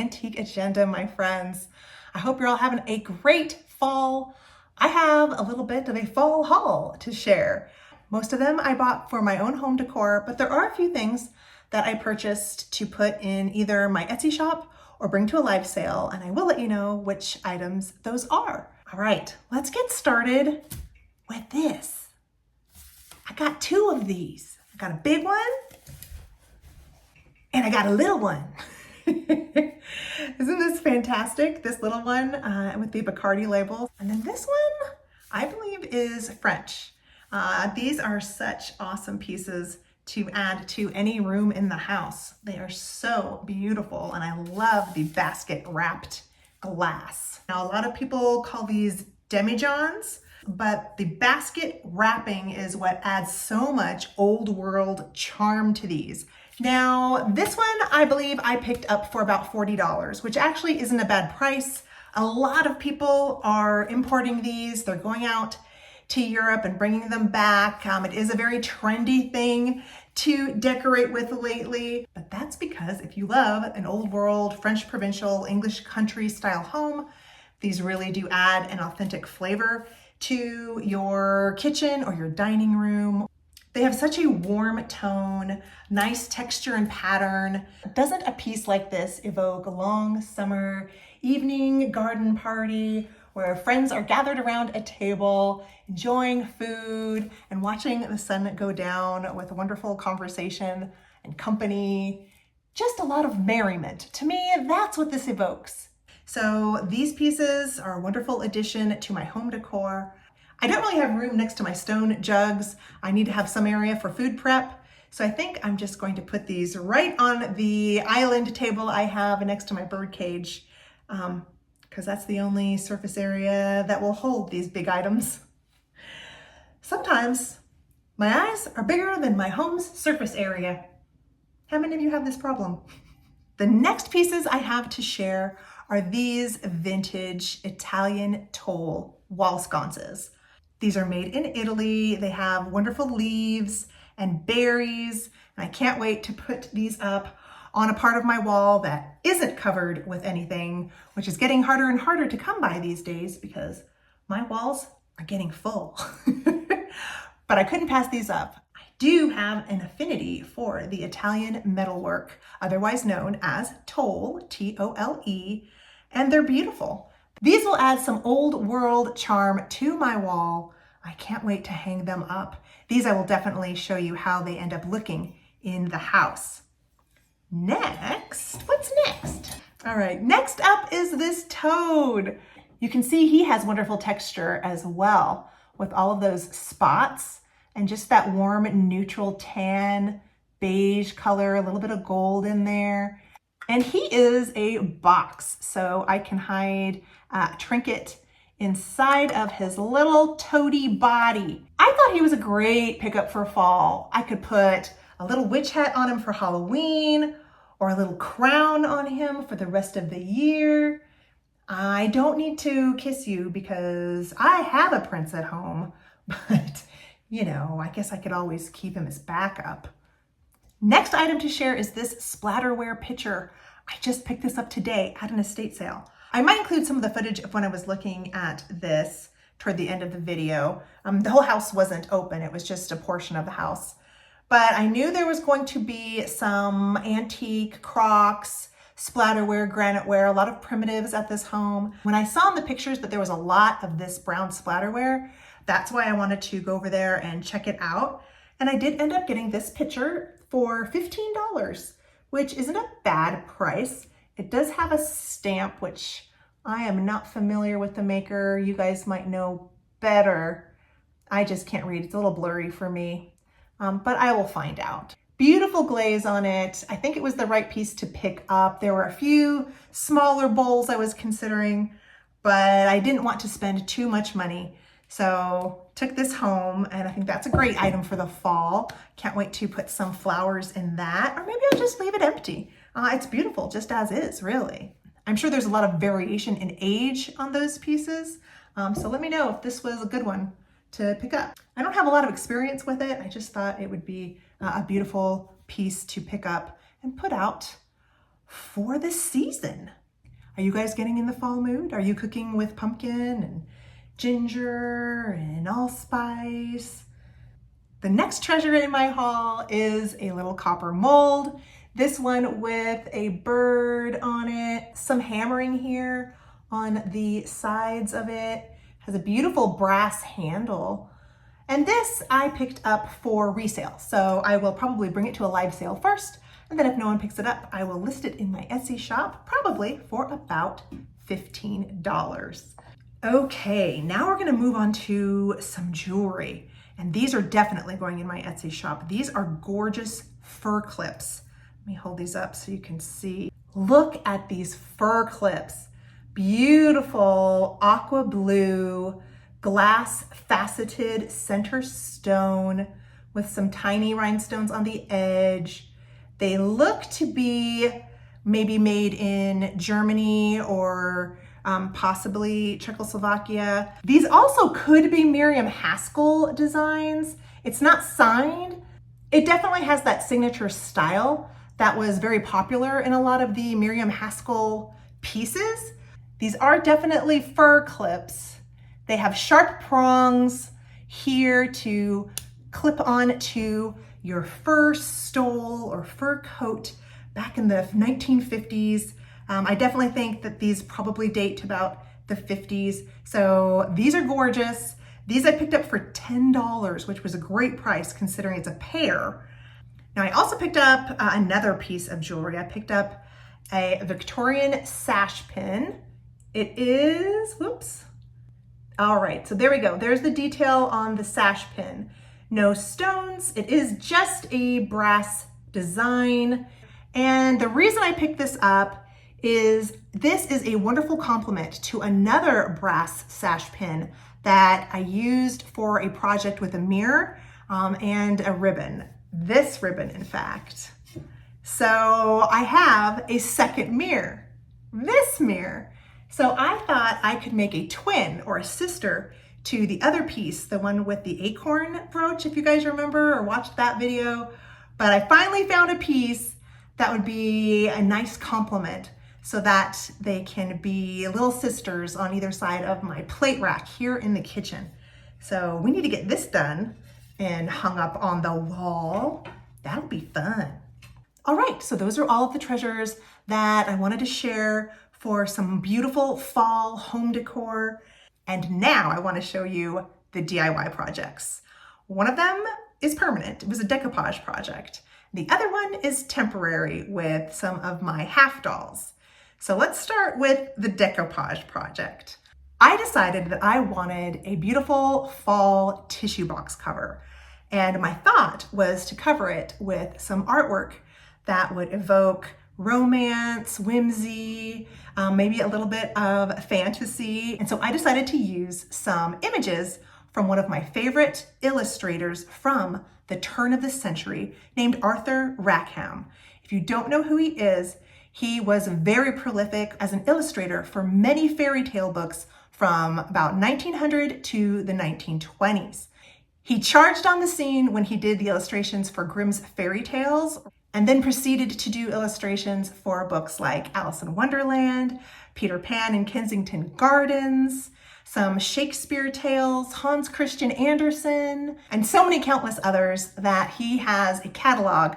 Antique Agenda, my friends. I hope you're all having a great fall. I have a little bit of a fall haul to share. Most of them I bought for my own home decor, but there are a few things that I purchased to put in either my Etsy shop or bring to a live sale, and I will let you know which items those are. All right, let's get started with this. I got two of these. I got a big one and I got a little one. Isn't this fantastic? This little one with the Bacardi label. And then this one, I believe, is French. These are such awesome pieces to add to any room in the house. They are so beautiful, and I love the basket wrapped glass. Now, a lot of people call these demijohns, but the basket wrapping is what adds so much old world charm to these. Now, this one, I believe I picked up for about $40, which actually isn't a bad price. A lot of people are importing these. They're going out to Europe and bringing them back. It is a very trendy thing to decorate with lately, but that's because if you love an old world, French provincial, English country style home, these really do add an authentic flavor to your kitchen or your dining room. They have such a warm tone, nice texture and pattern. Doesn't a piece like this evoke a long summer evening garden party where friends are gathered around a table, enjoying food and watching the sun go down with a wonderful conversation and company? Just a lot of merriment. To me, that's what this evokes. So these pieces are a wonderful addition to my home decor. I don't really have room next to my stone jugs. I need to have some area for food prep. So I think I'm just going to put these right on the island table I have next to my bird cage, because that's the only surface area that will hold these big items. Sometimes my eyes are bigger than my home's surface area. How many of you have this problem? The next pieces I have to share are these vintage Italian tole wall sconces. These are made in Italy. They have wonderful leaves and berries, and I can't wait to put these up on a part of my wall that isn't covered with anything, which is getting harder and harder to come by these days because my walls are getting full. But I couldn't pass these up. I do have an affinity for the Italian metalwork, otherwise known as tole, T-O-L-E, and they're beautiful. These will add some old world charm to my wall. I can't wait to hang them up. These I will definitely show you how they end up looking in the house. Next, what's next? All right, next up is this toad. You can see he has wonderful texture as well, with all of those spots and just that warm neutral tan beige color, a little bit of gold in there. And he is a box, so I can hide a trinket inside of his little toady body. I thought he was a great pickup for fall. I could put a little witch hat on him for Halloween, or a little crown on him for the rest of the year. I don't need to kiss you because I have a prince at home, but you know, I guess I could always keep him as backup. Next item to share is this splatterware pitcher. I just picked this up today at an estate sale. I might include some of the footage of when I was looking at this toward the end of the video. The whole house wasn't open, it was just a portion of the house. But I knew there was going to be some antique crocks, splatterware, graniteware, a lot of primitives at this home. When I saw in the pictures that there was a lot of this brown splatterware, that's why I wanted to go over there and check it out. And I did end up getting this pitcher for $15, which isn't a bad price. It does have a stamp, which I am not familiar with the maker. You guys might know better. I just can't read. It's a little blurry for me, but I will find out. Beautiful glaze on it. I think it was the right piece to pick up. There were a few smaller bowls I was considering, but I didn't want to spend too much money. So took this home, and I think that's a great item for the fall. Can't wait to put some flowers in that, or maybe I'll just leave it empty. It's beautiful just as is, really. I'm sure there's a lot of variation in age on those pieces. So let me know if this was a good one to pick up. I don't have a lot of experience with it. I just thought it would be a beautiful piece to pick up and put out for the season. Are you guys getting in the fall mood? Are you cooking with pumpkin and ginger and allspice? The next treasure in my haul is a little copper mold. This one with a bird on it, some hammering here on the sides of it. Has a beautiful brass handle. And this I picked up for resale. So I will probably bring it to a live sale first. And then if no one picks it up, I will list it in my Etsy shop, probably for about $15. Okay, now we're gonna move on to some jewelry. And these are definitely going in my Etsy shop. These are gorgeous fur clips. Let me hold these up so you can see. Look at these fur clips. Beautiful aqua blue, glass faceted center stone with some tiny rhinestones on the edge. They look to be maybe made in Germany or possibly Czechoslovakia. These also could be Miriam Haskell designs. It's not signed. It definitely has that signature style that was very popular in a lot of the Miriam Haskell pieces. These are definitely fur clips. They have sharp prongs here to clip on to your fur stole or fur coat back in the 1950s. I definitely think that these probably date to about the 50s. So these are gorgeous. These I picked up for $10, which was a great price considering it's a pair. Now I also picked up another piece of jewelry. I picked up a Victorian sash pin. It is, whoops. All right, so there we go. There's the detail on the sash pin. No stones. It is just a brass design. And the reason I picked this up is this is a wonderful complement to another brass sash pin that I used for a project with a mirror and a ribbon. This ribbon, in fact. So I have a second mirror, this mirror. So I thought I could make a twin or a sister to the other piece, the one with the acorn brooch, if you guys remember or watched that video. But I finally found a piece that would be a nice complement so that they can be little sisters on either side of my plate rack here in the kitchen. So we need to get this done and hung up on the wall. That'll be fun. All right, so those are all of the treasures that I wanted to share for some beautiful fall home decor. And now I want to show you the DIY projects. One of them is permanent. It was a decoupage project. The other one is temporary with some of my half dolls. So let's start with the decoupage project. I decided that I wanted a beautiful fall tissue box cover. And my thought was to cover it with some artwork that would evoke romance, whimsy, maybe a little bit of fantasy. And so I decided to use some images from one of my favorite illustrators from the turn of the century named Arthur Rackham. If you don't know who he is, he was very prolific as an illustrator for many fairy tale books from about 1900 to the 1920s. He charged on the scene when he did the illustrations for Grimm's fairy tales, and then proceeded to do illustrations for books like Alice in Wonderland, Peter Pan and Kensington Gardens, some Shakespeare tales, Hans Christian Andersen, and so many countless others that he has a catalog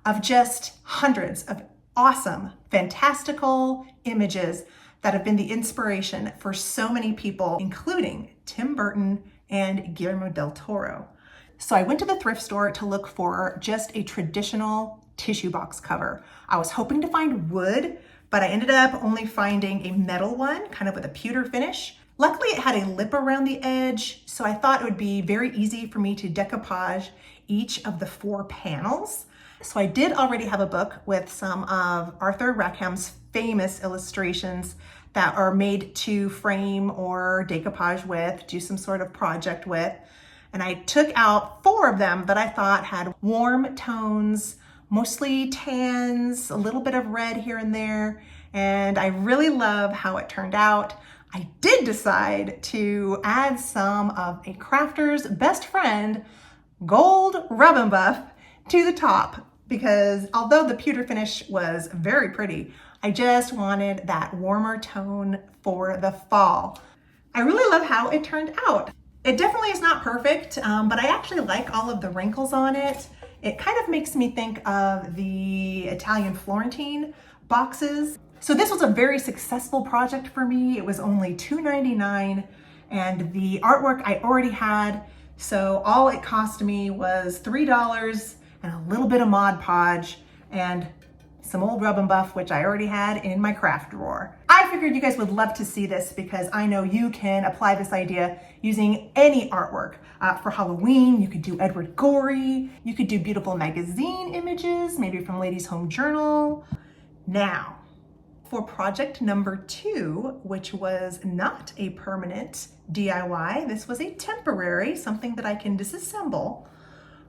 of just hundreds of awesome, fantastical images that have been the inspiration for so many people, including Tim Burton and Guillermo del Toro. So I went to the thrift store to look for just a traditional tissue box cover. I was hoping to find wood, but I ended up only finding a metal one, kind of with a pewter finish. Luckily, it had a lip around the edge, so I thought it would be very easy for me to decoupage each of the 4 panels. So I did already have a book with some of Arthur Rackham's famous illustrations that are made to frame or decoupage with, do some sort of project with. And I took out 4 of them that I thought had warm tones, mostly tans, a little bit of red here and there. And I really love how it turned out. I did decide to add some of a crafter's best friend, gold Rub and Buff, to the top. because although the pewter finish was very pretty, I just wanted that warmer tone for the fall. I really love how it turned out. It definitely is not perfect, but I actually like all of the wrinkles on it. It kind of makes me think of the Italian Florentine boxes. So this was a very successful project for me. It was only $2.99, and the artwork I already had. So all it cost me was $3 and a little bit of Mod Podge and some old Rub and Buff, which I already had in my craft drawer. I figured you guys would love to see this because I know you can apply this idea using any artwork. For Halloween, you could do Edward Gorey, you could do beautiful magazine images, maybe from Ladies Home Journal. Now, for project number 2, which was not a permanent DIY, this was a temporary, something that I can disassemble.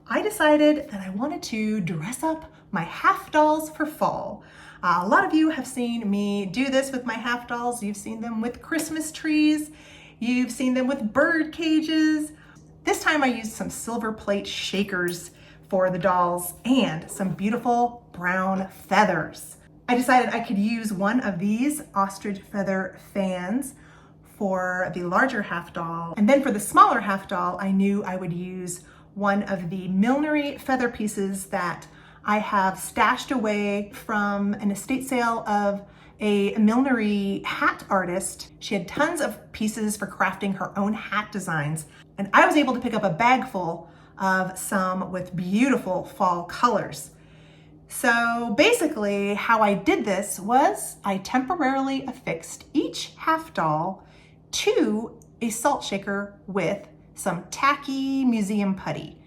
I decided that I wanted to dress up my half dolls for fall. A lot of you have seen me do this with my half dolls. You've seen them with Christmas trees. You've seen them with bird cages. This time I used some silver plate shakers for the dolls and some beautiful brown feathers. I decided I could use one of these ostrich feather fans for the larger half doll. And then for the smaller half doll, I knew I would use one of the millinery feather pieces that I have stashed away from an estate sale of a millinery hat artist. She had tons of pieces for crafting her own hat designs, and I was able to pick up a bag full of some with beautiful fall colors. So basically how I did this was I temporarily affixed each half doll to a salt shaker with some tacky museum putty.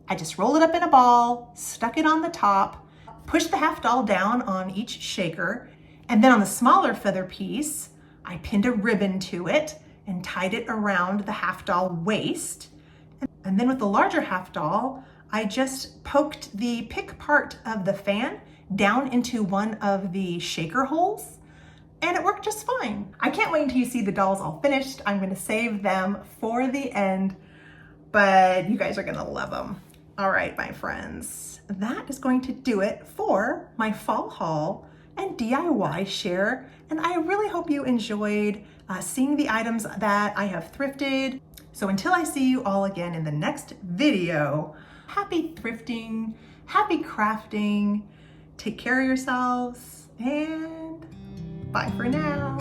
I just rolled it up in a ball, stuck it on the top, pushed the half doll down on each shaker, and then on the smaller feather piece, I pinned a ribbon to it and tied it around the half doll waist. And then with the larger half doll, I just poked the pick part of the fan down into one of the shaker holes, and it worked just fine. I can't wait until you see the dolls all finished. I'm gonna save them for the end, but you guys are gonna love them. All right, my friends, that is going to do it for my fall haul and DIY share. And I really hope you enjoyed seeing the items that I have thrifted. So until I see you all again in the next video, happy thrifting, happy crafting, take care of yourselves, and bye for now.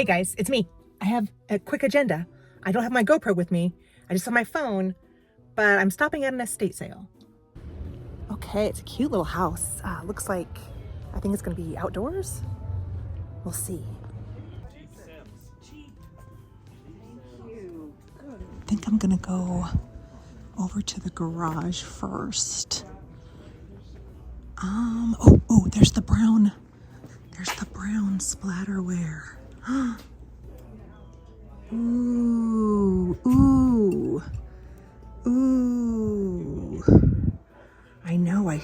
Hey guys, it's me. I have a quick agenda. I don't have my GoPro with me. I just have my phone, but I'm stopping at an estate sale. Okay, it's a cute little house. Looks like, I think it's gonna be outdoors. We'll see. I think I'm gonna go over to the garage first. Oh, there's the brown splatterware. Ooh. I know I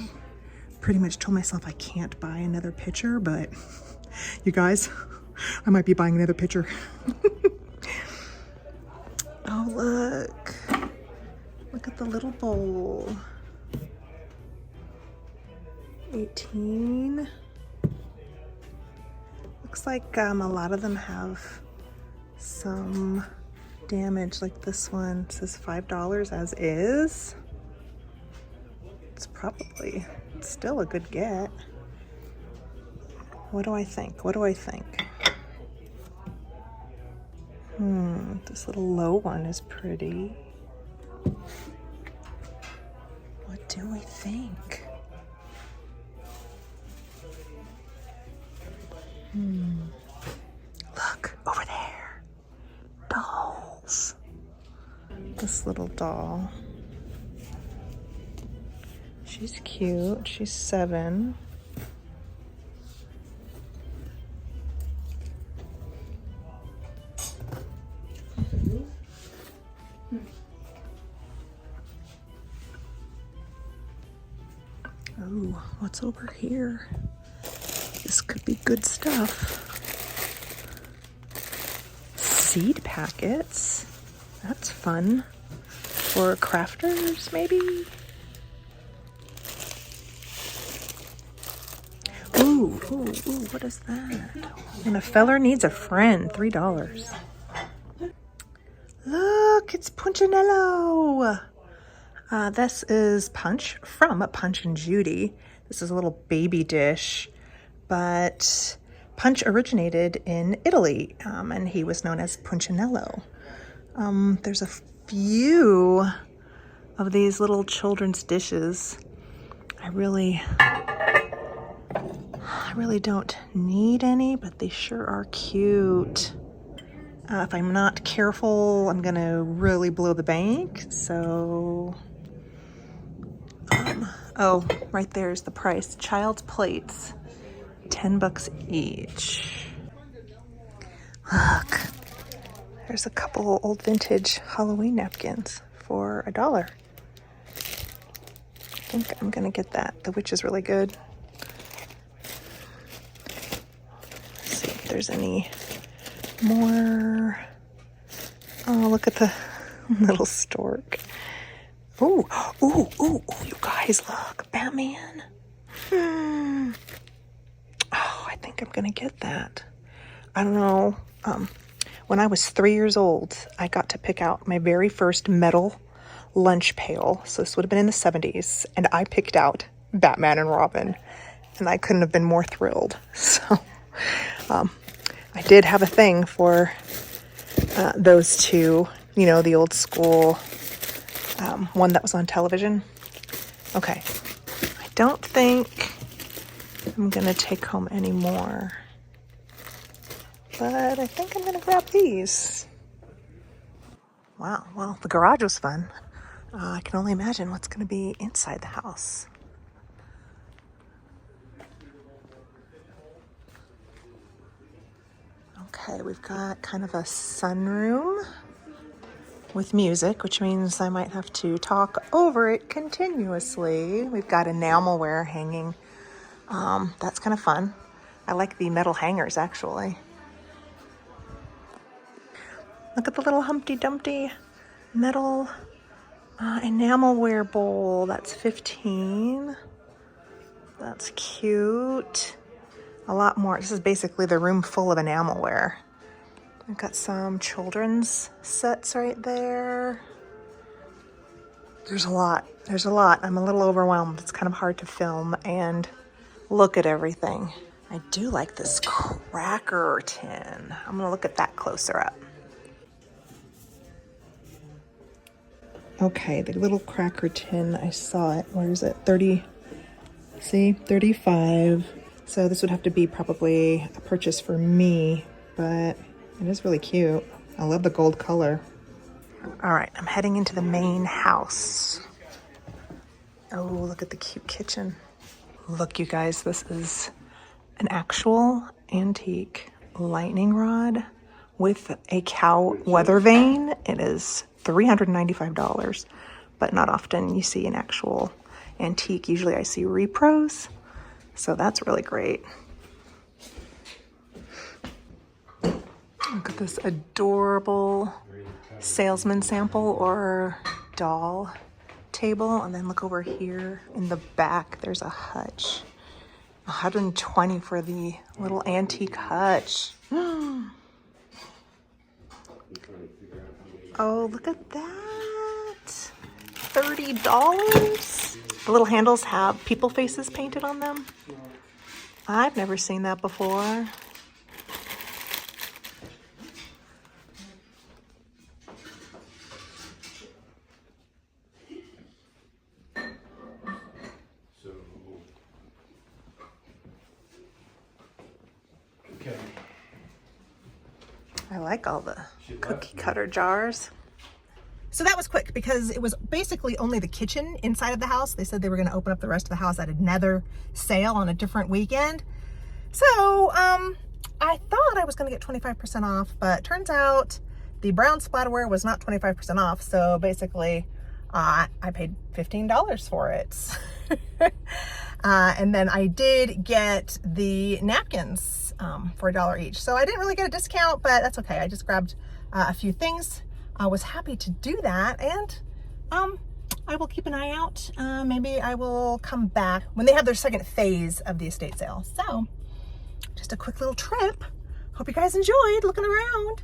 pretty much told myself I can't buy another pitcher, but you guys, I might be buying another pitcher. Oh, look at the little bowl. 18. Looks like a lot of them have some damage, like this one says $5 as is. It's probably still a good get. What do I think? This little low one is pretty. What do we think? Look, over there. Dolls. This little doll. She's cute. She's 7. Oh, what's over here? This could be good stuff. Seed packets. That's fun. For crafters, maybe? Ooh, what is that? And a feller needs a friend, $3. Look, it's Punchinello. This is Punch from Punch and Judy. This is a little baby dish, but Punch originated in Italy, and he was known as Punchinello. There's a few of these little children's dishes. I really don't need any, but they sure are cute. If I'm not careful, I'm gonna really blow the bank, so... oh, right there's the price. Child's plates, $10 each. Look, there's a couple old vintage Halloween napkins for $1. I think I'm gonna get that. The witch is really good. Let's see if there's any more. Oh, look at the little stork. Ooh, you guys, look, Batman. Oh, I think I'm gonna get that. I don't know. When I was 3 years old, I got to pick out my very first metal lunch pail. So this would have been in the 70s, and I picked out Batman and Robin, and I couldn't have been more thrilled. So, I did have a thing for those two, you know, the old school one that was on television. Okay, I don't think I'm gonna take home any more, but I think I'm gonna grab these. Wow, well, the garage was fun. I can only imagine what's gonna be inside the house. Okay, we've got kind of a sunroom with music, which means I might have to talk over it continuously. We've got enamelware hanging. That's kind of fun. I like the metal hangers, actually. Look at the little Humpty Dumpty metal enamelware bowl. That's $15. That's cute. A lot more. This is basically the room full of enamelware. I've got some children's sets right there. There's a lot. I'm a little overwhelmed. It's kind of hard to film and look at everything. I do like this cracker tin. I'm gonna look at that closer up. Okay, the little cracker tin, I saw it. Where is it? 30, see, 35. So this would have to be probably a purchase for me, but it is really cute. I love the gold color. All right, I'm heading into the main house. Oh, look at the cute kitchen. Look, you guys, this is an actual antique lightning rod with a cow weather vane. It is $395, but not often you see an actual antique. Usually I see repros, so that's really great. Look at this adorable salesman sample or doll table, and then look over here in the back, there's a hutch. $120 for the little antique hutch. Oh, look at that. $30. The little handles have people faces painted on them. I've never seen that before. I like all the cookie cutter jars. So that was quick because it was basically only the kitchen inside of the house. They said they were going to open up the rest of the house at another sale on a different weekend. So I thought I was going to get 25% off, but turns out the brown splatterware was not 25% off. So basically I paid $15 for it. And then I did get the napkins for $1 each. So I didn't really get a discount, but that's okay. I just grabbed a few things. I was happy to do that, and I will keep an eye out. Maybe I will come back when they have their second phase of the estate sale. So just a quick little trip. Hope you guys enjoyed looking around.